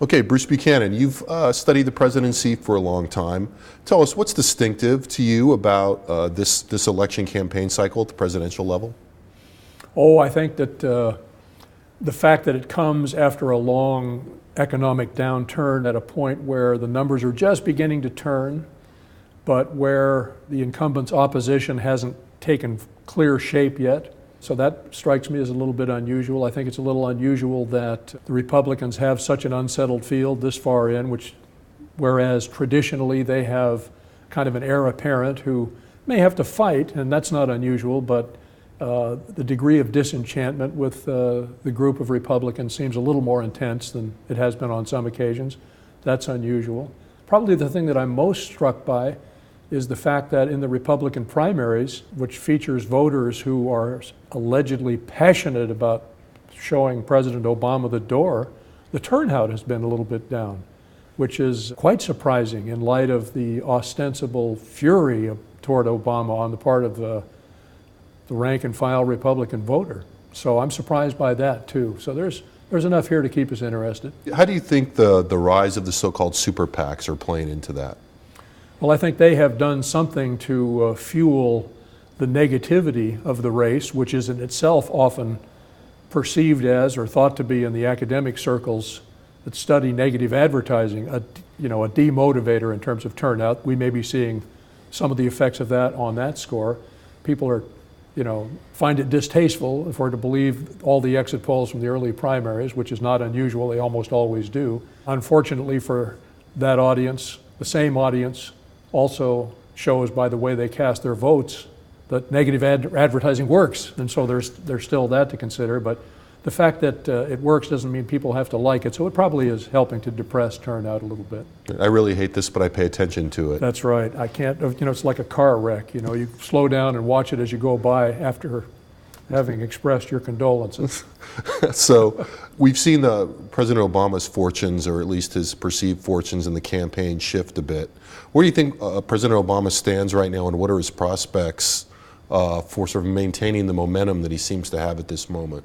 Okay, Bruce Buchanan, you've studied the presidency for a long time. Tell us, what's distinctive to you about this election campaign cycle at the presidential level? Oh, I think that the fact that it comes after a long economic downturn at a point where the numbers are just beginning to turn, but where the incumbent's opposition hasn't taken clear shape yet. So that strikes me as a little bit unusual. I think it's a little unusual that the Republicans have such an unsettled field this far in, whereas traditionally they have kind of an heir apparent who may have to fight, and that's not unusual, but the degree of disenchantment with the group of Republicans seems a little more intense than it has been on some occasions. That's unusual. Probably the thing that I'm most struck by is the fact that in the Republican primaries, which features voters who are allegedly passionate about showing President Obama the door, the turnout has been a little bit down, which is quite surprising in light of the ostensible fury toward Obama on the part of the rank and file Republican voter. So I'm surprised by that too. So there's enough here to keep us interested. How do you think the rise of the so-called super PACs are playing into that? Well, I think they have done something to fuel the negativity of the race, which is in itself often perceived as, or thought to be in the academic circles that study negative advertising, a demotivator in terms of turnout. We may be seeing some of the effects of that on that score. People are, find it distasteful if we're to believe all the exit polls from the early primaries, which is not unusual, they almost always do. Unfortunately for that audience, the same audience also shows by the way they cast their votes that negative advertising works, and so there's still that to consider. But the fact that it works doesn't mean people have to like it, so it probably is helping to depress turnout a little bit. I really hate this, but I pay attention to it. That's right. I can't, it's like a car wreck. You slow down and watch it as you go by after having expressed your condolences. So we've seen President Obama's fortunes, or at least his perceived fortunes in the campaign, shift a bit. Where do you think President Obama stands right now, and what are his prospects for sort of maintaining the momentum that he seems to have at this moment?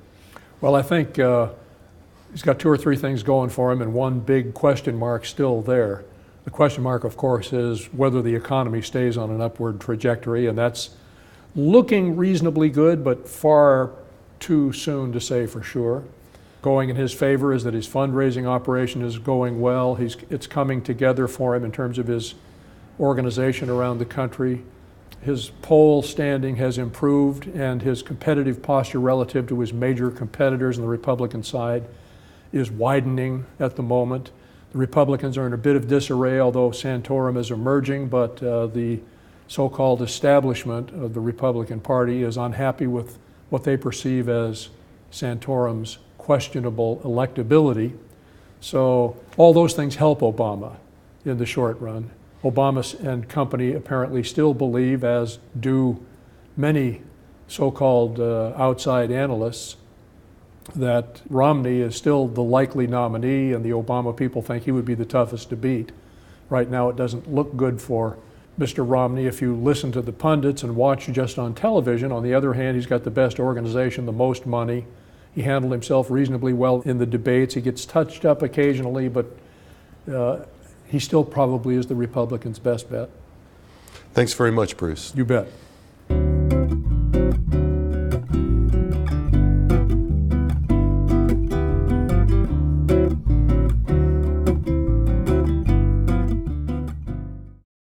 Well, I think he's got two or three things going for him, and one big question mark still there. The question mark, of course, is whether the economy stays on an upward trajectory, and that's looking reasonably good, but far too soon to say for sure. Going in his favor is that his fundraising operation is going well. It's coming together for him in terms of his organization around the country. His poll standing has improved, and his competitive posture relative to his major competitors on the Republican side is widening at the moment. The Republicans are in a bit of disarray, although Santorum is emerging, but the so-called establishment of the Republican Party is unhappy with what they perceive as Santorum's questionable electability. So all those things help Obama in the short run. Obama and company apparently still believe, as do many so-called outside analysts, that Romney is still the likely nominee, and the Obama people think he would be the toughest to beat. Right now it doesn't look good for Mr. Romney if you listen to the pundits and watch just on television. On the other hand, he's got the best organization, the most money. He handled himself reasonably well in the debates. He gets touched up occasionally, but he still probably is the Republicans' best bet. Thanks very much, Bruce. You bet.